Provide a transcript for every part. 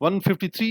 153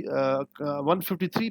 153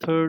3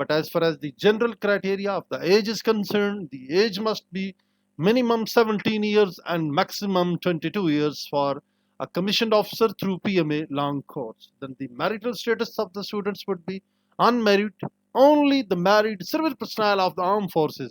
but as far as the general criteria of the age is concerned, the age must be minimum 17 years and maximum 22 years for a commissioned officer through PMA long course. Then the marital status of the students would be unmarried. Only the married civil personnel of the armed forces,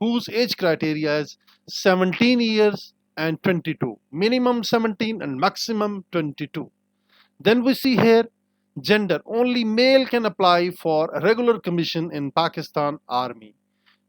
whose age criteria is 17 years and 22, minimum 17 and maximum 22. Then we see here gender, only male can apply for a regular commission in Pakistan Army.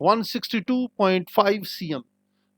162.5 cm।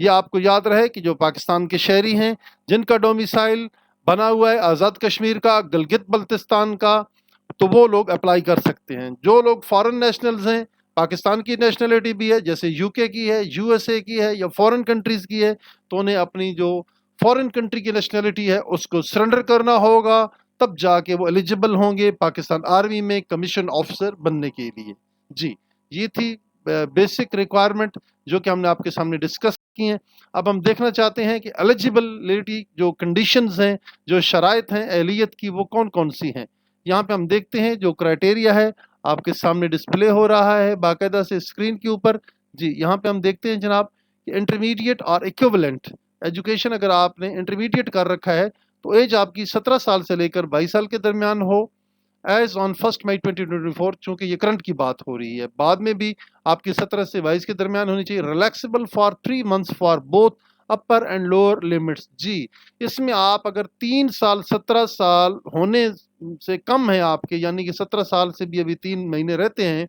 یہ آپ کو یاد رہے کہ جو پاکستان کے شہری ہیں جن کا ڈومیسائل بنا ہوا ہے آزاد کشمیر کا، گلگت بلتستان کا، تو وہ لوگ اپلائی کر سکتے ہیں۔ جو لوگ فارن نیشنلز ہیں، پاکستان کی نیشنلٹی بھی ہے، جیسے یو کے کی ہے، یو ایس اے کی ہے یا فارن کنٹریز کی ہے، تو انہیں اپنی جو فارن کنٹری کی نیشنلٹی ہے اس کو سرنڈر کرنا ہوگا، تب جا کے وہ ایلیجیبل ہوں گے پاکستان آرمی میں کمیشن آفیسر بننے کے لیے۔ جی، یہ تھی بیسک ریکوائرمنٹ جو کہ ہم نے آپ کے سامنے ڈسکس کی ہیں۔ اب ہم دیکھنا چاہتے ہیں کہ ایلیجیبلٹی جو کنڈیشنز ہیں، جو شرائط ہیں اہلیت کی، وہ کون کون سی ہیں۔ یہاں پہ ہم دیکھتے ہیں جو کرائٹیریا ہے آپ کے سامنے ڈسپلے ہو رہا ہے باقاعدہ سے اسکرین کے اوپر۔ جی، یہاں پہ ہم دیکھتے ہیں جناب کہ انٹرمیڈیٹ اور ایکویولنٹ ایجوکیشن اگر آپ نے انٹرمیڈیٹ کر رکھا ہے تو ایج آپ کی 17 سال سے لے کر 22 سال کے درمیان ہو، ایز آن 1 مئی 2024، چونکہ یہ کرنٹ کی بات ہو رہی ہے، بعد میں بھی آپ کی 17 سے 22 کے درمیان ہونی چاہیے۔ Relaxable for 3 months for both upper and lower limits. جی، اس میں آپ اگر 3 سال 17 سال ہونے سے کم ہیں آپ کے، یعنی کہ 17 سال سے بھی ابھی 3 مہینے رہتے ہیں،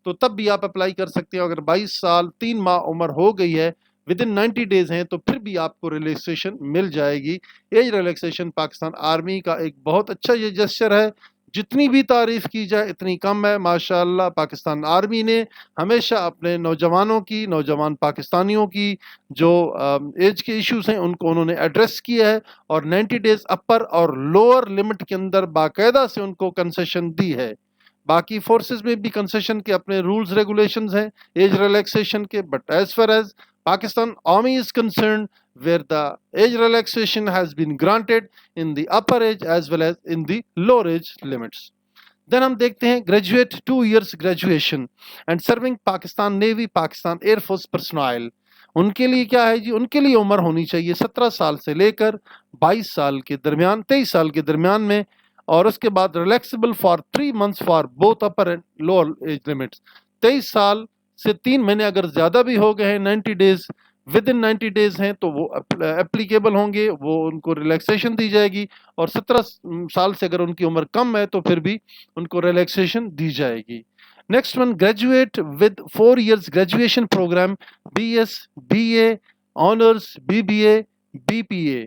تو تب بھی آپ اپلائی کر سکتے ہیں۔ اگر 22 سال 3 ماہ عمر ہو گئی ہے، ود ان 90 days ہیں، تو پھر بھی آپ کو ریلیکسیشن مل جائے گی۔ ایج ریلیکسیشن پاکستان آرمی کا ایک بہت اچھا یہ جسچر ہے، جتنی بھی تعریف کی جائے اتنی کم ہے۔ ماشاءاللہ پاکستان آرمی نے ہمیشہ اپنے نوجوانوں کی، نوجوان پاکستانیوں کی جو ایج کے ایشوز ہیں ان کو انہوں نے ایڈریس کیا ہے، اور 90 days اپر اور لوور لمٹ کے اندر باقاعدہ سے ان کو کنسیشن دی ہے۔ باقی فورسز میں بھی کنسیشن کے اپنے رولز ریگولیشنز ہیں ایج ریلیکسیشن کے، but as far as Pakistan Army is concerned, where the age relaxation has been granted in the upper age as well as in the lower age limits. Then ہم دیکھتے ہیں graduate 2 years graduation and serving Pakistan Navy, Pakistan Air Force personnel. ان کے لیے کیا ہے جی؟ ان کے لیے عمر ہونی چاہیے 17 سال سے لے کر 22 سال کے درمیان، 23 سال کے درمیان میں، اور اس کے بعد relaxable for 3 months for both upper and lower age limits. 23 سال سے 3 مہینے اگر زیادہ بھی ہو گئے ہیں، 90 days ود ان 90 days ہیں، تو وہ اپلیکیبل ہوں گے، وہ ان کو ریلیکسیشن دی جائے گی۔ اور 17 سال سے اگر ان کی عمر کم ہے تو پھر بھی ان کو ریلیکسیشن دی جائے گی۔ Next one, graduate with 4 years graduation programme, B S, B A honours, B B A, B P A,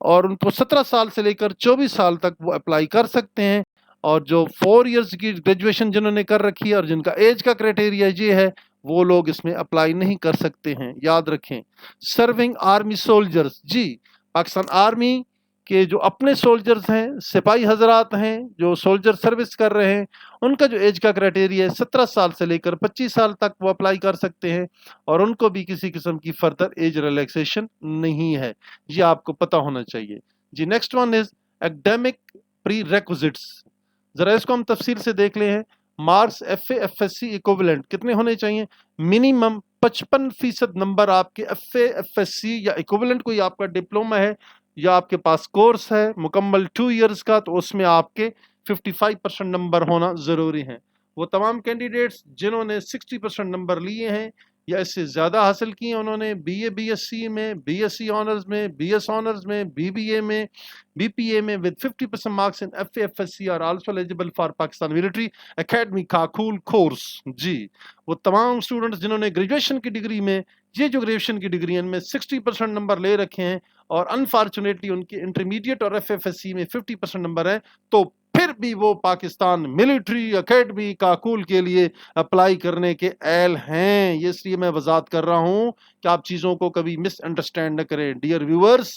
اور ان کو 17 سال سے لے کر 24 سال تک وہ اپلائی کر سکتے ہیں۔ اور جو 4 years کی گریجویشن جنہوں نے کر رکھی ہے اور جن کا ایج کا کرائٹیریا یہ ہے، وہ لوگ اس میں اپلائی نہیں کر سکتے ہیں، یاد رکھیں۔ سرونگ آرمی سولجرز، جی، پاکستان آرمی کے جو اپنے سولجرز ہیں، سپاہی حضرات ہیں جو سولجر سروس کر رہے ہیں، ان کا جو ایج کا کرائٹیریا ہے 17 سال سے لے کر 25 سال تک وہ اپلائی کر سکتے ہیں، اور ان کو بھی کسی قسم کی فردر ایج ریلیکسیشن نہیں ہے، یہ آپ کو پتہ ہونا چاہیے۔ جی، next one is academic prerequisites. ذرا اس کو ہم تفصیل سے دیکھ لیں ہیں۔ Marks F A F S C equivalent کتنے ہونے چاہیے؟ منیمم 55% نمبر آپ کے F A F S C یا ایکویولنٹ، کوئی آپ کا ڈپلوما ہے یا آپ کے پاس کورس ہے مکمل 2 years کا، تو اس میں آپ کے 55% نمبر ہونا ضروری ہیں۔ وہ تمام کینڈیڈیٹس جنہوں نے 60% نمبر لیے ہیں یا اس سے زیادہ حاصل کیے، انہوں نے B A B S C میں، بی ایس سی آنرز میں، بی ایس آنرز میں، بی بی اے میں، بی پی اے میں with 50% marks in F A F S C are also eligible for Pakistan military academy Kakul course. جی، وہ تمام students جنہوں نے گریجویشن کی ڈگری میں، یہ جو گریجویشن کی ڈگری ان میں 60% نمبر لے رکھے ہیں، اور انفارچونیٹلی ان کے انٹرمیڈیٹ اور ایف ایف ایس سی میں 50% نمبر ہے، تو پھر بھی وہ پاکستان ملٹری اکیڈمی کاکول کے لیے اپلائی کرنے کے اہل ہیں۔ یہ اس لیے میں وضاحت کر رہا ہوں کہ آپ چیزوں کو کبھی مس انڈرسٹینڈ نہ کریں dear viewers.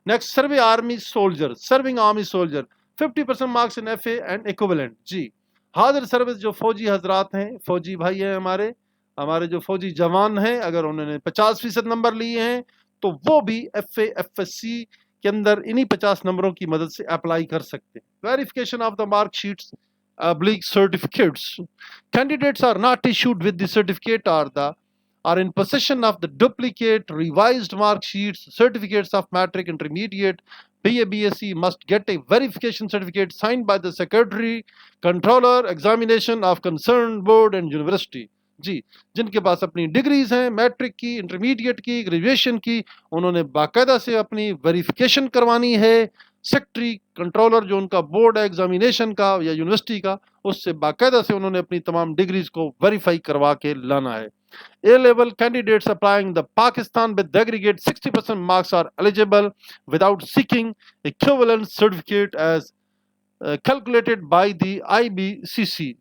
Next, serve army soldier, serving army soldier 50% marks in F A and equivalent. جی، حاضر سروس جو فوجی حضرات ہیں، فوجی بھائی ہیں، ہمارے جو فوجی جوان ہیں، اگر انہوں نے 50% نمبر لیے ہیں تو وہ بھی F A F S C کے اندر انہی 50 نمبروں کی مدد سے اپلائی کر سکتے ہیں۔ Verification of the mark sheets certificates. Candidates are not issued with the certificate are in possession of the duplicate revised mark sheets, certificates of matric, intermediate, BA, BSc must get a verification certificate signed by the secretary, controller, examination of concerned board and university. جی، جن کے پاس اپنی degrees ہیں، matric کی، intermediate کی، graduation کی، انہوں نے باقاعدہ سے اپنی ویریفیکیشن کروانی ہے۔ سیکٹری، کنٹرولر جو ان کا بورڈ ہے ایگزامینیشن کا یا یونیورسٹی کا، اس سے باقاعدہ سے انہوں نے اپنی تمام ڈگریز کو ویریفائی کروا کے لانا ہے۔ A-level candidates applying the Pakistan with the aggregate 60% marks are eligible without seeking equivalent certificate as calculated by the IBCC.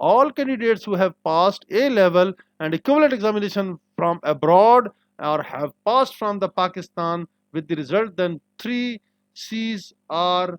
all candidates who have passed A level and equivalent examination from abroad or have passed from the Pakistan with the result, then 3 C's are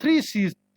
3 C's,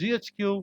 GHQ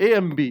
AMB,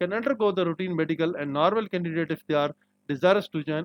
can undergo the routine medical and normal candidate if they are desirous to join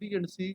B and C,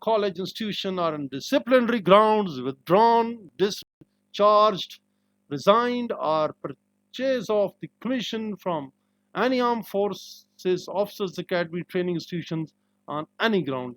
college institution or on disciplinary grounds, withdrawn, discharged, resigned or purchase of the commission from any armed forces officers academy training institutions on any ground.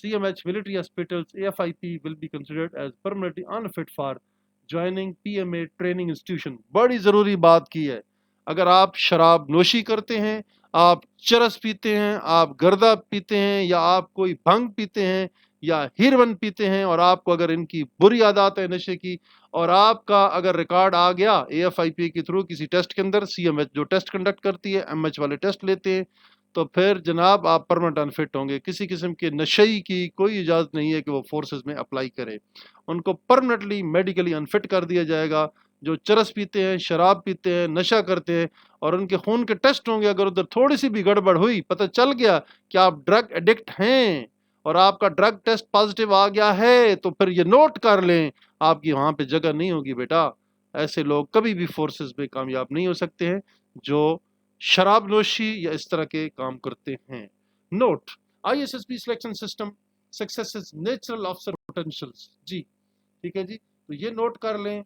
CMH military hospitals AFIP will be considered as permanently unfit for joining PMA training institution. بڑی ضروری بات کی ہے. اگر آپ شراب نوشی کرتے ہیں، آپ چرس پیتے ہیں، آپ گردہ پیتے ہیں، یا آپ کوئی بھنگ پیتے ہیں یا ہیروین پیتے ہیں، اور آپ کو اگر ان کی بری عادات ہے نشے کی، اور آپ کا اگر ریکارڈ آ گیا AFIPA کے تھرو کسی ٹیسٹ کے اندر، CMH جو ٹیسٹ کنڈکٹ کرتی ہے، MH والے ٹیسٹ لیتے ہیں، تو پھر جناب آپ پرمنٹ انفٹ ہوں گے. کسی قسم کے نشئی کی کوئی اجازت نہیں ہے کہ وہ فورسز میں اپلائی کرے. ان کو پرمنٹلی میڈیکلی انفٹ کر دیا جائے گا. جو چرس پیتے ہیں، شراب پیتے ہیں، نشہ کرتے ہیں، اور ان کے خون کے ٹیسٹ ہوں گے، اگر ادھر تھوڑی سی بھی گڑبڑ ہوئی، پتہ چل گیا کہ آپ ڈرگ ایڈکٹ ہیں اور آپ کا ڈرگ ٹیسٹ پازیٹیو آ گیا ہے، تو پھر یہ نوٹ کر لیں، آپ کی وہاں پہ جگہ نہیں ہوگی بیٹا. ایسے لوگ کبھی بھی فورسز میں کامیاب نہیں ہو سکتے ہیں جو شراب نوشی یا اس طرح کے کام کرتے ہیں. Note: ISSB selection system success is natural officer potentials. جی ٹھیک ہے جی، تو یہ نوٹ کر لیں.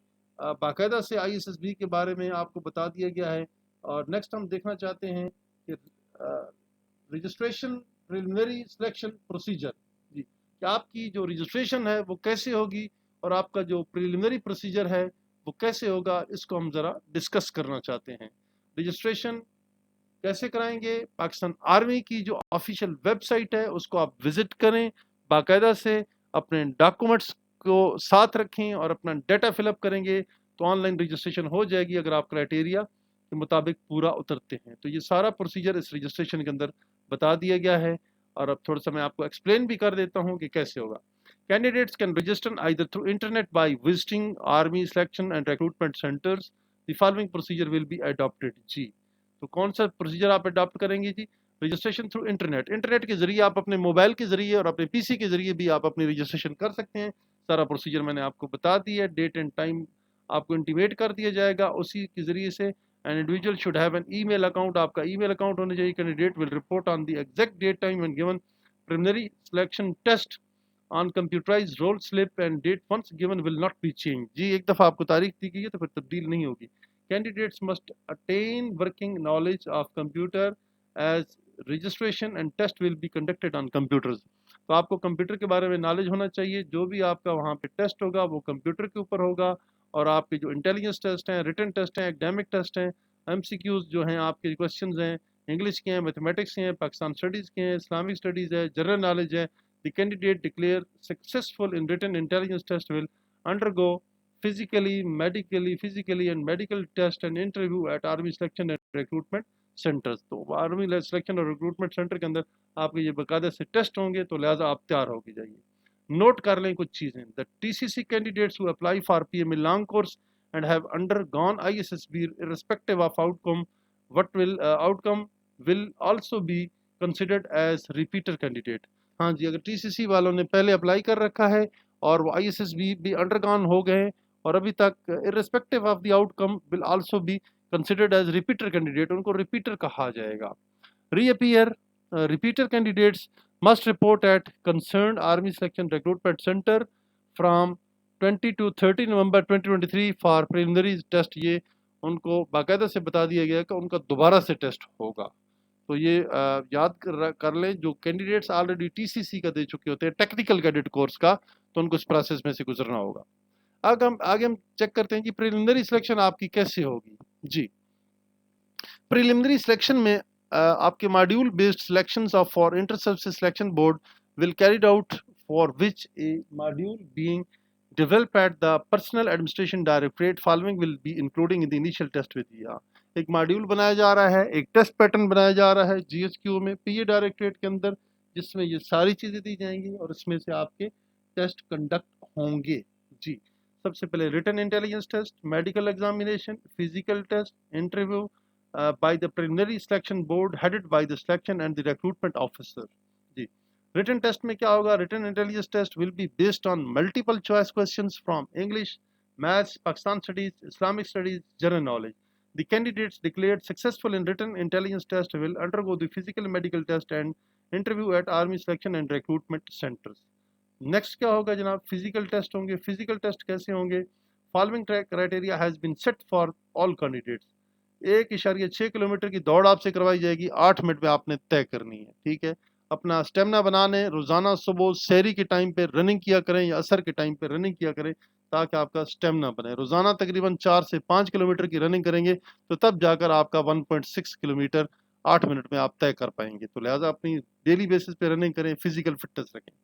باقاعدہ سے ISSB کے بارے میں آپ کو بتا دیا گیا ہے. اور نیکسٹ ہم دیکھنا چاہتے ہیں کہ رجسٹریشن پریلیمنری سلیکشن پروسیجر. جی، کہ آپ کی جو رجسٹریشن ہے وہ کیسے ہوگی، اور آپ کا جو پریلیمنری پروسیجر ہے وہ کیسے ہوگا، اس کو ہم ذرا ڈسکس کرنا چاہتے ہیں. رجسٹریشن کیسے کرائیں گے؟ پاکستان آرمی کی جو آفیشیل ویب سائٹ ہے اس کو آپ وزٹ کریں، باقاعدہ سے اپنے ڈاکومنٹس کو ساتھ رکھیں اور اپنا ڈیٹا فل اپ کریں گے تو آن لائن رجسٹریشن ہو جائے گی اگر آپ کرائٹیریا کے مطابق پورا اترتے ہیں. تو یہ سارا پروسیجر اس رجسٹریشن کے اندر بتا دیا گیا ہے، اور اب تھوڑا سا میں آپ کو ایکسپلین بھی کر دیتا ہوں کہ کیسے ہوگا. Candidates can register either through internet by visiting Army Selection and Recruitment Centers. The following procedure will be adopted. جی تو کون سا پروسیجر آپ اڈاپٹ کریں گے؟ جی رجسٹریشن تھرو انٹرنیٹ. انٹرنیٹ کے ذریعے آپ اپنے موبائل کے ذریعے اور اپنے PC کے ذریعے بھی آپ اپنی رجسٹریشن کر سکتے ہیں. سارا پروسیجر میں نے آپ کو بتا دیا ہے. ڈیٹ اینڈ ٹائم آپ کو انٹیمیٹ کر دیا جائے گا اسی کے ذریعے سے. An individual should have an email account. آپ کا ای میل اکاؤنٹ ہونا چاہیے. Candidate will report on the exact date, time when given preliminary selection test on computerized roll slip, and date once given will not be changed. جی ایک دفعہ آپ کو تاریخ دی گئی ہے تو پھر تبدیل نہیں ہوگی. Candidates must attain working knowledge of computer as registration and test will be conducted on computers. تو آپ کو کمپیوٹر کے بارے میں نالج ہونا چاہیے. جو بھی آپ کا وہاں پہ ٹیسٹ ہوگا وہ کمپیوٹر کے اوپر ہوگا، اور آپ کے جو انٹیلیجنس ٹیسٹ ہیں، ریٹن ٹیسٹ ہیں، ایکڈیمک ٹیسٹ ہیں، MCQs جو ہیں آپ کے کوشچنز ہیں، انگلش کے ہیں، میتھمیٹکس کے ہیں، پاکستان اسٹڈیز کے ہیں، اسلامک اسٹڈیز ہے، جنرل نالج ہے. The candidate declared successful in written intelligence test will undergo physically and medical test and interview at Army Selection and Recruitment Centers. تو Army Selection اور Recruitment Center کے اندر آپ کے یہ باقاعدہ سے ٹیسٹ ہوں گے، تو لہٰذا آپ تیار ہو کے جائیے. نوٹ کر لیں کچھ چیزیں. The TCC candidates who apply for PMA long course and have undergone ISSB irrespective of outcome will also be considered as repeater candidate. ہاں جی، اگر TCC والوں نے پہلے اپلائی کر رکھا ہے اور وہ ISSB بھی انڈرگان ہو گئے اور ابھی تک irrespective of the outcome will also be considered as repeater candidate، ان کو repeater کہا جائے گا. Repeater candidates must report at concerned Army Selection Recruitment Center from 20 to 30 November 2023 for preliminary test. یہ ان کو باقاعدہ سے بتا دیا گیا کہ ان کا دوبارہ سے ٹیسٹ ہوگا. تو یہ یاد کر لیں جو کینڈیڈیٹس آلریڈی TCC کا دے چکے ہوتے ہیں ٹیکنیکل کیڈٹ کورس کا، تو ان کو اس پروسیس میں سے گزرنا ہوگا. آگے ہم چیک کرتے ہیں کہ پریلیمنری سلیکشن آپ کی کیسے ہوگی. جی پریلیمنری سلیکشن میں آپ کے module based selections of for inter services selection board will carried out for which a module being developed at the Personnel Administration Directorate following will be including in the initial test with you. ایک module بنایا جا رہا ہے، ایک test pattern بنایا جا رہا ہے GSQ میں PA ڈائریکٹریٹ کے اندر، جس میں یہ ساری چیزیں دی جائیں گی اور اس میں سے آپ کے ٹیسٹ کنڈکٹ ہوں گے. جی سب سے پہلے return intelligence test, medical examination, physical test, interview by the preliminary selection board headed by the selection and the recruitment officer. جی ریٹن ٹیسٹ میں کیا ہوگا؟ Written intelligence test will be based on multiple choice questions from English, maths, Pakistan studies, Islamic studies, general knowledge. The candidates declared successful in written intelligence test will undergo the physical medical test and interview at Army Selection and Recruitment Centers. Next کیا ہوگا جناب؟ Physical test ہوں گے. Physical test کیسے ہوں گے؟ Following criteria has been set for all candidates. 1.6 kilometre کی دوڑ آپ سے کروائی جائے گی، 8 منٹ میں آپ نے طے کرنی ہے. ٹھیک ہے، اپنا اسٹیمنا بنانے، روزانہ صبح سحری کے ٹائم پہ رننگ کیا کریں یا عصر کے ٹائم پہ رننگ کیا کریں تاکہ آپ کا اسٹیمنا بنے. روزانہ تقریباً 4 سے 5 کلومیٹر کی رننگ کریں گے تو تب جا کر آپ کا 1.6 کلومیٹر 8 منٹ میں آپ طے کر پائیں گے. تو لہٰذا اپنی ڈیلی بیسس پہ رننگ کریں, فزیکل فٹنس رکھیں.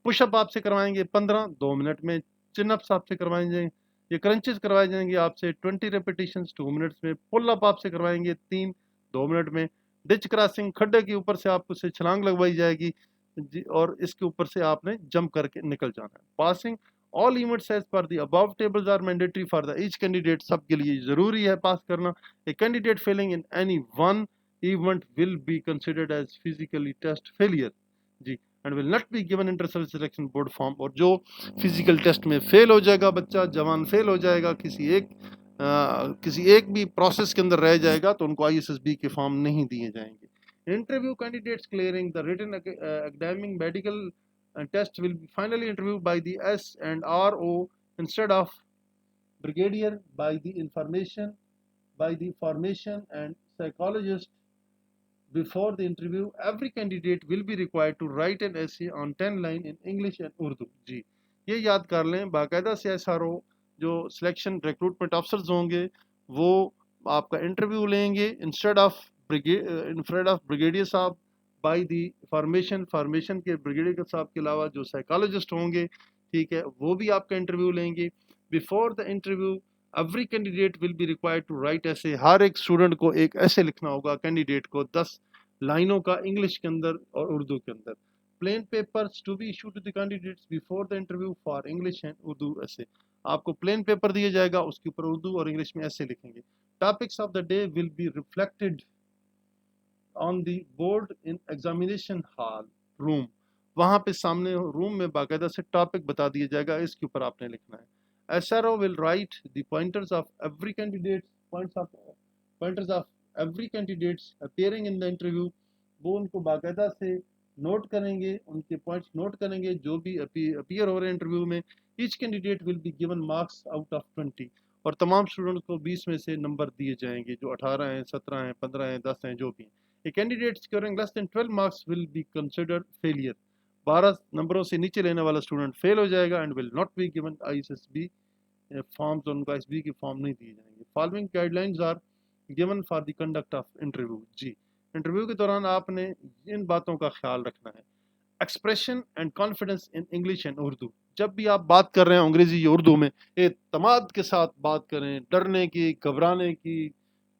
پش اپ آپ سے کروائیں گے 15 2 منٹ میں. چن اپس آپ سے کروائیں گے, یہ کرنچز کروائے جائیں گے آپ سے 20 ریپیٹیشنز 2 منٹس میں. پل اپ آپ سے کروائیں گے 3 2 منٹ میں. ڈچ کراسنگ, کھڈے کے اوپر سے آپ کو سے چھلانگ لگوائی جائے گی جی, اور اس کے اوپر سے آپ نے جمپ کر کے نکل جانا ہے. Passing all events as per the above tables are mandatory for the each candidate. سب کے لیے ضروری ہے پاس کرنا. A candidate failing in any one event will be considered as physically test failure G, and will not be given inter-service selection board form. اور جو physical test میں فیل ہو جائے گا بچہ, جوان فیل ہو جائے گا, کسی ایک بھی پروسیس کے اندر رہ جائے گا تو ان کو ISSB کے فارم نہیں دیے جائیں گے. Interview candidates clearing the written academic medical test will be finally interviewed by the S&RO instead of brigadier by the formation and psychologist. Before the interview, every candidate will be required to write an essay on 10 lines in English and Urdu. جی, یہ یاد کر لیں, باقاعدہ سے SRO جو selection recruitment افسرز ہوں گے وہ آپ کا انٹرویو لیں گے انسٹیڈ آف بریگیڈیئر صاحب بائی دی فارمیشن کے بریگیڈیئر صاحب کے علاوہ جو سائیکالوجسٹ ہوں گے, ٹھیک ہے, وہ بھی آپ کا انٹرویو لیں گے. Before the interview every candidate will be required to write essay. ہر ایک اسٹوڈنٹ کو ایک ایسے لکھنا ہوگا کینڈیڈیٹ کو 10 لائنوں کا انگلش کے اندر اور اردو کے اندر. Plain papers to be issued to the candidates before the interview for English and Urdu ایسے. آپ کو پلین پیپر دیا جائے گا, اس کے اوپر اردو اور انگلش میں ایسے لکھیں گے. Topics of the day will be reflected on the board in examination hall room. وہاں پہ سامنے روم میں باقاعدہ سے ٹاپک بتا دیا جائے گا, اس کے اوپر آپ نے لکھنا ہے. SRO will write the pointers of every candidates appearing in the interview. وہ ان کو باقاعدہ سے نوٹ کریں گے, ان کے پوائنٹس نوٹ کریں گے جو بھی اپیئر ہو رہے ہیں انٹرویو میں. Each candidate will be given marks out of 20. اور تمام اسٹوڈنٹ کو 20 میں سے نمبر دیے جائیں گے, جو 18 ہیں, 17 ہیں, 15 ہیں, 10 ہیں, جو بھی ہیں. A candidate scoring less than 12 marks will be considered failure. 12 نمبروں سے نیچے لینے والا اسٹوڈنٹ فیل ہو جائے گا and will not be given ISSB forms, ان کو ISSB کے فارم نہیں دیے جائیں گے. Following guidelines are given for the conduct of interview. جی, انٹرویو کے دوران آپ نے ان باتوں کا خیال رکھنا ہے. Expression and confidence in English and Urdu. جب بھی آپ بات کر رہے ہیں انگریزی یا اردو میں, اعتماد کے ساتھ بات کریں. ڈرنے کی, گھبرانے کی,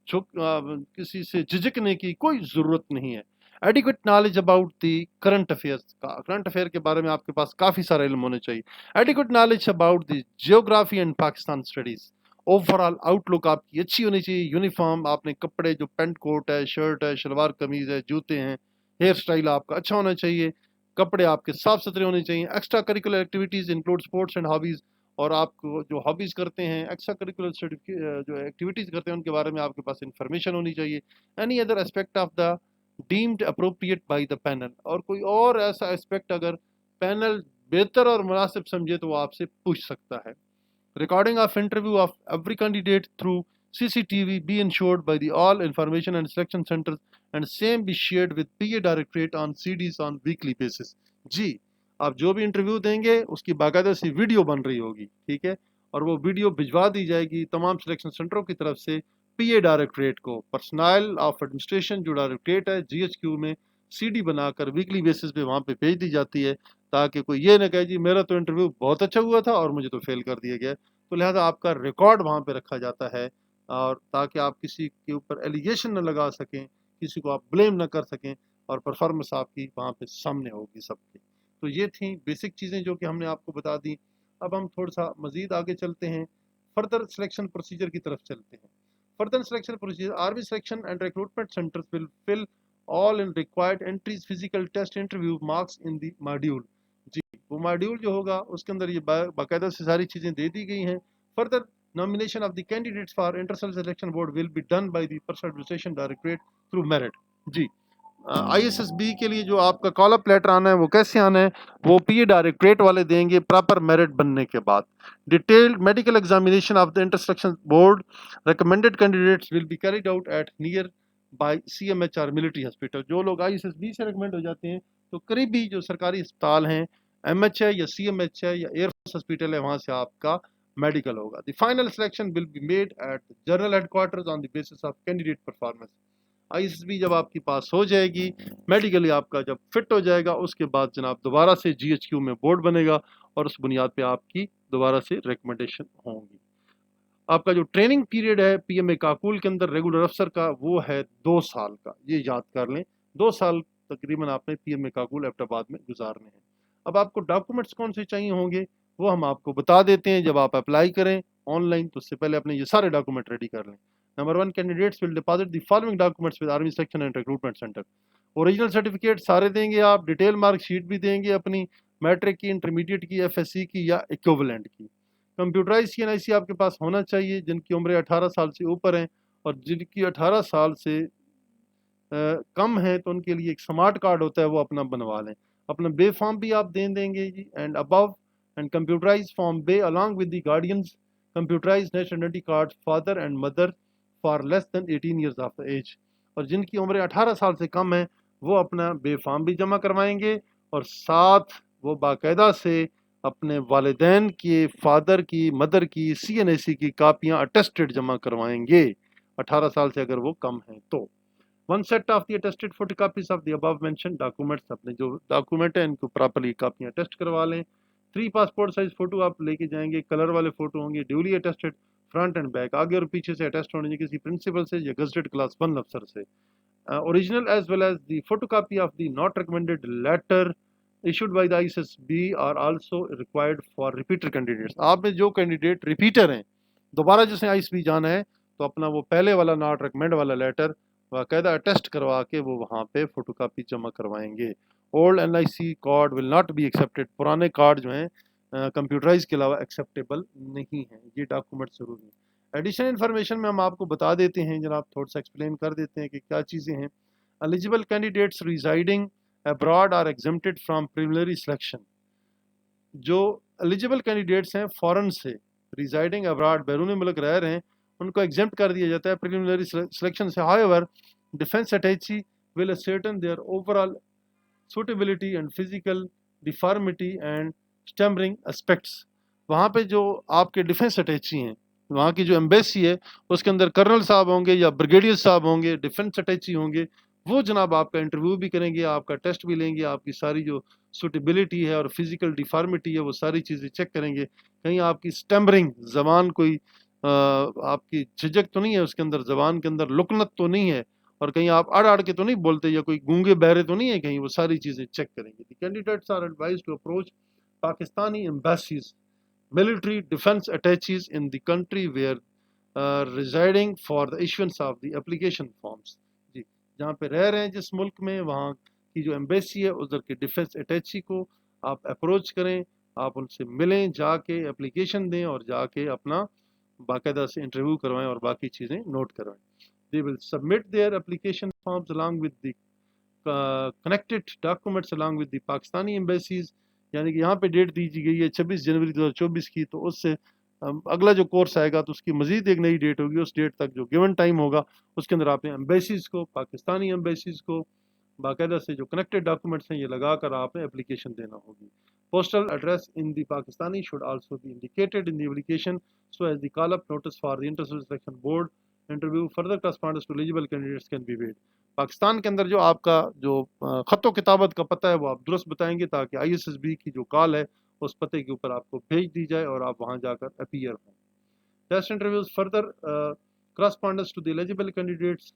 کسی سے جھجکنے کی کوئی ضرورت نہیں ہے. Adequate knowledge about the current affairs کا, کرنٹ افیئر کے بارے میں آپ کے پاس کافی سارا علم ہونا چاہیے. Adequate knowledge about the geography and Pakistan studies. Overall outlook آپ کی اچھی ہونی چاہیے. یونیفارم آپ نے کپڑے, جو پینٹ کوٹ ہے, شرٹ ہے, شلوار قمیض ہے, جوتے ہیں, ہیئر سٹائل آپ کا اچھا ہونا چاہیے. کپڑے آپ کے صاف ستھرے ہونے چاہیے. Extra curricular activities include sports and hobbies. اور آپ کو جو ہابیز کرتے ہیں, ایکسٹرا کریکولر جو ایکٹیویٹیز کرتے ہیں, ان کے بارے میں آپ کے پاس انفارمیشن ہونی چاہیے. Any other aspect of the deemed appropriate by the panel. اور کوئی اور ایسا اسپیکٹ اگر پینل بہتر اور مناسب سمجھے تو وہ آپ سے پوچھ سکتا ہے. Recording of interview of every candidate through CCTV be ensured by the all information and selection centers and same be shared with PA Directorate on CDs on weekly basis. جی, آپ جو بھی انٹرویو دیں گے اس کی باقاعدہ سی ویڈیو بن رہی ہوگی, ٹھیک ہے, اور وہ ویڈیو بھجوا دی جائے گی تمام سلیکشن سینٹروں کی طرف سے PA ڈائریکٹریٹ کو. پرسنل آف ایڈمنسٹریشن جو ڈائریکٹریٹ ہے GHQ میں CD بنا کر ویکلی بیسس پہ وہاں پہ بھیج دی جاتی ہے, تاکہ کوئی یہ نہ کہے جی میرا تو انٹرویو بہت اچھا ہوا تھا اور مجھے تو فیل کر دیا گیا. تو لہٰذا آپ کا ریکارڈ وہاں پہ رکھا جاتا ہے, اور تاکہ آپ کسی کے اوپر ایلیگیشن نہ لگا سکیں, کسی کو آپ بلیم نہ کر سکیں, اور پرفارمنس آپ کی وہاں پہ سامنے ہوگی سب کی. تو یہ تھیں بیسک چیزیں جو کہ ہم نے آپ کو بتا دیں. اب ہم تھوڑا سا مزید آگے چلتے ہیں, فردر سلیکشن پروسیجر کی طرف چلتے ہیں. Further selection procedure, army selection and recruitment centres will fill all in required entries physical test interview marks in the module. جی, وہ ماڈیول جو ہوگا اس کے اندر یہ باقاعدہ سے ساری چیزیں دے دی گئی ہیں. Further nomination of the candidates for inter-service selection board will be done by the personal administration directorate through merit. G, ISSB کے لیے جو آپ کا کال اپ لیٹر آنا ہے وہ کیسے آنا ہے, وہ PA ڈائریکٹریٹ والے دیں گے پراپر میرٹ بننے کے بعد. Detailed medical examination of the inter selection board recommended candidates will be carried out at nearby CMH اور ملٹری ہاسپٹل. جو لوگ ISSB سے ریکمینڈ ہو جاتے ہیں تو قریبی جو سرکاری اسپتال ہیں, MH ہے یا CMH ہے یا ایئر فورس ہاسپٹل ہے, وہاں سے آپ کا میڈیکل ہوگا. The final selection will be made at general headquarters on the basis of candidate performance. I S S B جب آپ کے پاس ہو جائے گی، میڈیکلی آپ کا جب فٹ ہو جائے گا، اس کے بعد جناب دوبارہ سے جی ایچ کیو میں بورڈ بنے گا اور اس بنیاد پہ آپ کی دوبارہ سے ریکمنڈیشن ہوں گی. آپ کا جو ٹریننگ پیریڈ ہے پی ایم اے کاکول کے اندر ریگولر افسر کا، وہ ہے 2 سال کا. یہ یاد کر لیں، 2 سال تقریباً آپ نے پی ایم اے کاکول ایبٹ آباد میں گزارنے ہیں. اب آپ کو ڈاکومنٹس کون سے چاہیے ہوں گے وہ ہم آپ کو بتا دیتے ہیں. جب آپ اپلائی کریں آن لائن تو اس سے پہلے اپنے یہ سارے ڈاکومنٹ ریڈی کر لیں. Number 1، candidates will deposit the following documents with army selection and recruitment centre. Original certificate سارے دیں گے آپ، ڈیٹیل مارک شیٹ بھی دیں گے اپنی، میٹرک کی، انٹرمیڈیٹ کی، ایف ایس سی کی یا ایکویولنٹ کی. کمپیوٹرائز سی این آئی سی آپ کے پاس ہونا چاہیے. جن کی عمریں 18 سال سے اوپر ہیں اور جن کی 18 سال سے کم ہیں تو ان کے لیے ایک سمارٹ کارڈ ہوتا ہے، وہ اپنا بنوا لیں. اپنا بے فارم بھی آپ دیں گے جی. اینڈ ابو اینڈ کمپیوٹرائز فارم بے along with the guardians computerized national identity cards father and mother for less than 18 years of age. اور جن کی عمریں 18 سال سے کم ہیں وہ اپنا بے فارم بھی جمع کروائیں گے اور ساتھ وہ باقاعدہ سے اپنے والدین کے، فادر کی، مدر کی سی این اے سی کی کاپیاں اٹیسٹڈ جمع کروائیں گے 18 سال سے اگر وہ کم ہیں تو. 1 set of the attested photocopies of the above mentioned documents. اپنے جو ڈاکومنٹ ہیں ان کو پراپرلی کاپیاں اٹیسٹ کروا لیں. 3 پاسپورٹ سائز فوٹو آپ لے کے جائیں گے، کلر والے فوٹو ہوں گے، duly attested, front end back, آگے اور پیچھے سے اٹیسٹ ہونے چاہیے کسی پرنسپل سے یا گزٹڈ کلاس 1 افسر سے. Original as well as the photocopy of the not recommended letter issued by the ISSB are also required for repeater candidates. آپ میں جو کینڈیڈیٹ ریپیٹر ہیں، دوبارہ جسے آئی ایس بی جانا ہے تو اپنا وہ پہلے والا ناٹ ریکمینڈ والا لیٹر باقاعدہ اٹیسٹ کروا کے وہ وہاں پہ فوٹو کاپی جمع کروائیں گے. Old N I C card will not be accepted. پرانے کارڈ جو ہیں کمپیوٹرائز کے علاوہ ایکسیپٹیبل نہیں ہیں. یہ ڈاکومنٹ ضروری ہیں. ایڈیشنل انفارمیشن میں ہم آپ کو بتا دیتے ہیں جناب، تھوڑا سا ایکسپلین کر دیتے ہیں کہ کیا چیزیں ہیں. Eligible candidates residing abroad are exempted from preliminary selection. جو ایلیجیبل کینڈیڈیٹس ہیں فورن سے ریزائڈنگ ابراڈ، بیرون ملک رہ رہے ہیں، ان کو ایگزمپٹ کر دیا جاتا ہے پریلیمنری سلیکشن سے. however defense attaché will ascertain their overall suitability and physical deformity and stammering aspects. وہاں پہ جو آپ کے ڈیفینس اٹیچی ہیں، وہاں کی جو ایمبیسی ہے اس کے اندر کرنل صاحب ہوں گے یا بریگیڈیئر صاحب ہوں گے، ڈیفینس اٹیچی ہوں گے، وہ جناب آپ کا انٹرویو بھی کریں گے، آپ کا ٹیسٹ بھی لیں گے، آپ کی ساری جو سوٹیبلٹی ہے اور فزیکل ڈیفارمیٹی ہے وہ ساری چیزیں چیک کریں گے. کہیں آپ کی اسٹیمبرنگ زبان کوئی آپ کی جھجک تو نہیں ہے، اس کے اندر زبان کے اندر لکنت تو نہیں ہے، اور کہیں آپ اڑ کے تو نہیں بولتے یا کوئی گونگے بہرے تو نہیں ہے کہیں، وہ ساری چیزیں چیک کریں گے. Candidates are advised to approach Pakistani embassies military defense attaches in the country where residing for the issuance of the application forms. جی، جہاں پہ رہ رہے ہیں جس ملک میں، وہاں کی جو ایمبیسی ہے ادھر کے ڈیفینس اٹیچی کو آپ اپروچ کریں، آپ ان سے ملیں، جا کے اپلیکیشن دیں اور جا کے اپنا باقاعدہ سے انٹرویو کروائیں اور باقی چیزیں نوٹ کروائیں. They will submit their application forms along with the connected documents along with the Pakistani embassies. یعنی کہ یہاں پہ ڈیٹ دیجی گئی ہے 26 جنوری 2024 کی، تو اس سے اگلا جو کورس آئے گا تو اس کی مزید ایک نئی ڈیٹ ہوگی. اس ڈیٹ تک جو گیون ٹائم ہوگا اس کے اندر آپ نے ایمبیسیز کو، پاکستانی ایمبیسیز کو باقاعدہ سے جو کنیکٹڈ ڈاکومنٹس ہیں یہ لگا کر آپ نے اپلیکیشن دینا ہوگی. postal address in the Pakistani should also be indicated in the application so as the call up notice for the inter-service selection board interview. Further correspondence to eligible candidates can be made. Pakistan کے اندر جو آپ کا جو خط و کتابت کا پتہ ہے وہ آپ درست بتائیں گے تاکہ آئی ایس ایس بی کی جو کال ہے اس پتے کے اوپر آپ کو بھیج دی جائے اور آپ وہاں جا کر اپیئر ہوں. Test interviews further correspondence to the eligible candidates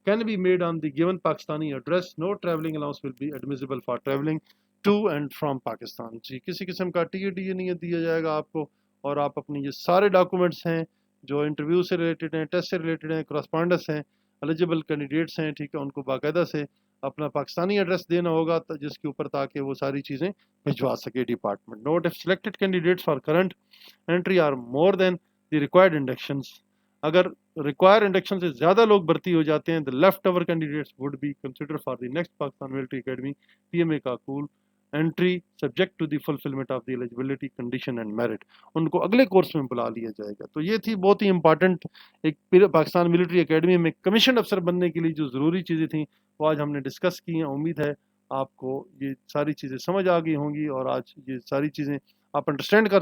can be made on the given Pakistani address. No travelling allowance will be admissible for travelling to and from Pakistan. جی، کسی قسم کا ٹی ڈی نہیں دیا جائے گا آپ کو، اور آپ اپنی یہ سارے ڈاکومنٹس ہیں جو انٹرویو سے ریلیٹڈ ہیں، ٹیسٹ سے ریلیٹڈ ہیں، کراسپونڈنس ہیں، ایلیجیبل کینڈیڈیٹس ہیں، ٹھیک ہے، ان کو باقاعدہ سے اپنا پاکستانی ایڈریس دینا ہوگا جس کے اوپر تاکہ وہ ساری چیزیں بھجوا سکے department. Note of selected candidates for current entry are more than the required inductions. اگر ریکوائر انڈکشن سے زیادہ لوگ بھرتی ہو جاتے ہیں، the left over candidates would be considered for the next Pakistan Military Academy PMA Kakul entry subject to the fulfillment of the eligibility condition and merit. ان کو اگلے course میں بلا لیا جائے گا. تو یہ تھی بہت ہی امپارٹنٹ ایک پاکستان ملٹری اکیڈمی میں کمیشن افسر بننے کے لیے جو ضروری چیزیں تھیں وہ آج ہم نے ڈسکس کی ہیں. امید ہے آپ کو یہ ساری چیزیں سمجھ آ گئی ہوں گی اور آج یہ ساری چیزیں آپ انڈرسٹینڈ کر